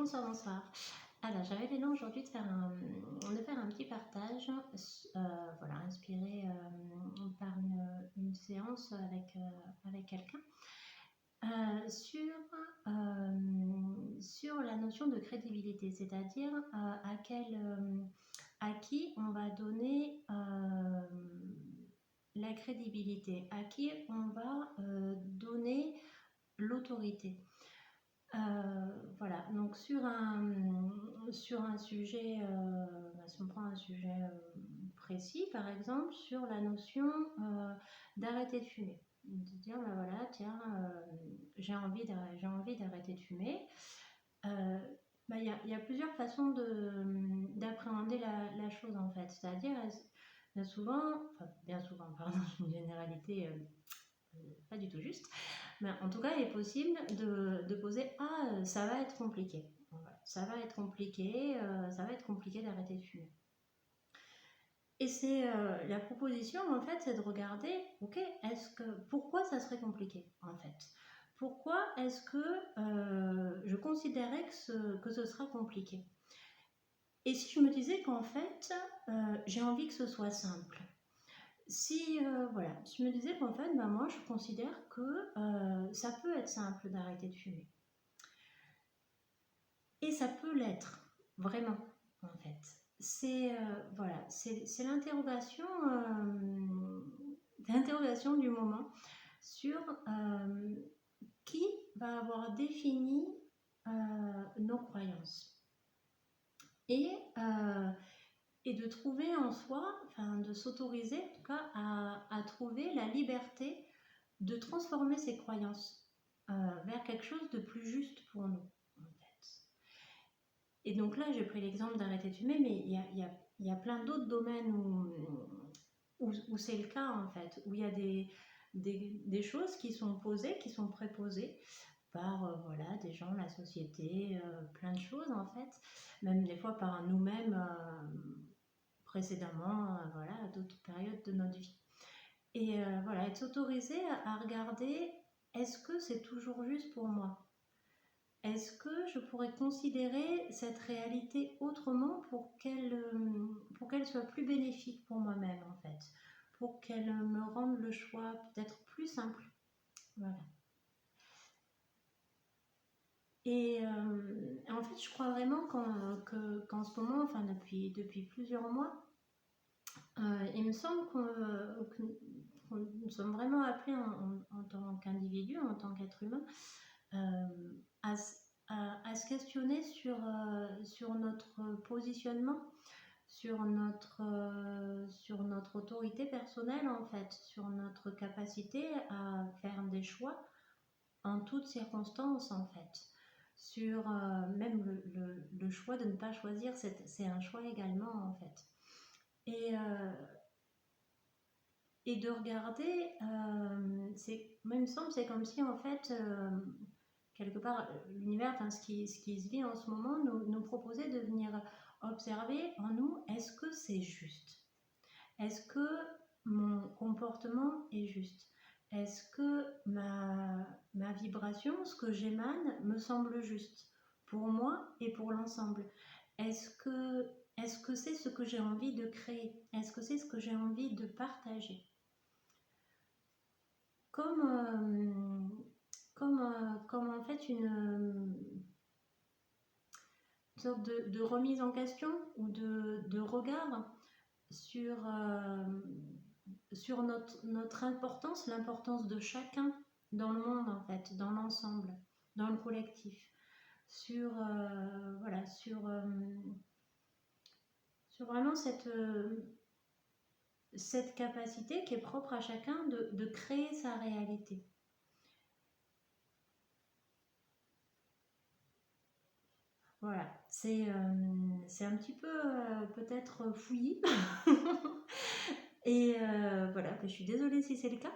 Bonsoir, bonsoir. Alors, j'avais l'élan aujourd'hui de faire un petit partage, voilà, inspiré par une séance avec quelqu'un, sur la notion de crédibilité, c'est-à-dire à qui on va donner la crédibilité, à qui on va donner l'autorité. Voilà, donc sur un sujet, si on prend un sujet précis, par exemple, sur la notion d'arrêter de fumer. De dire, ben voilà, tiens, j'ai envie d'arrêter de fumer. Il y a plusieurs façons d'appréhender la chose, en fait. C'est-à-dire, bien souvent, pardon, une généralité pas du tout juste, mais en tout cas, il est possible de poser « Ah, ça va être compliqué. Voilà, ça va être compliqué d'arrêter de fumer. » Et c'est la proposition, en fait, c'est de regarder, ok, pourquoi ça serait compliqué, en fait? Pourquoi est-ce que je considérais que ce sera compliqué? Et si je me disais qu'en fait, j'ai envie que ce soit simple? Si je me disais qu'en fait, moi je considère que ça peut être simple d'arrêter de fumer. Et ça peut l'être, vraiment, en fait. C'est l'interrogation du moment sur qui va avoir défini nos croyances. Et de trouver en soi, de s'autoriser en tout cas à trouver la liberté de transformer ses croyances vers quelque chose de plus juste pour nous, en fait. Et donc là, j'ai pris l'exemple d'arrêter de fumer, mais il y a plein d'autres domaines où c'est le cas, en fait, où il y a des choses qui sont posées, qui sont préposées par des gens, la société, plein de choses, en fait, même des fois par nous-mêmes précédemment, à d'autres périodes de notre vie. Et être s'autoriser à regarder, est-ce que c'est toujours juste pour moi? Est-ce que je pourrais considérer cette réalité autrement pour qu'elle soit plus bénéfique pour moi-même, en fait, pour qu'elle me rende le choix peut-être plus simple? Voilà. Et en fait, je crois vraiment qu'en ce moment, depuis plusieurs mois, il me semble que nous sommes vraiment appelés en tant qu'individu, en tant qu'être humain, à se questionner sur notre positionnement, sur notre autorité personnelle, en fait, sur notre capacité à faire des choix en toutes circonstances, en fait. Sur même le choix de ne pas choisir, c'est un choix également, en fait. Et de regarder, moi il me semble, c'est comme si en fait, quelque part, l'univers, ce qui se vit en ce moment, nous proposait de venir observer en nous, est-ce que c'est juste? Est-ce que mon comportement est juste? Est-ce que ma vibration, ce que j'émane, me semble juste pour moi et pour l'ensemble? Est-ce que c'est ce que j'ai envie de créer? Est-ce que c'est ce que j'ai envie de partager? Comme en fait une sorte de remise en question ou de regard sur notre importance, l'importance de chacun dans le monde, en fait, dans l'ensemble, dans le collectif, sur vraiment cette capacité qui est propre à chacun de créer sa réalité. Voilà, c'est un petit peu peut-être fouillis. Et je suis désolée si c'est le cas.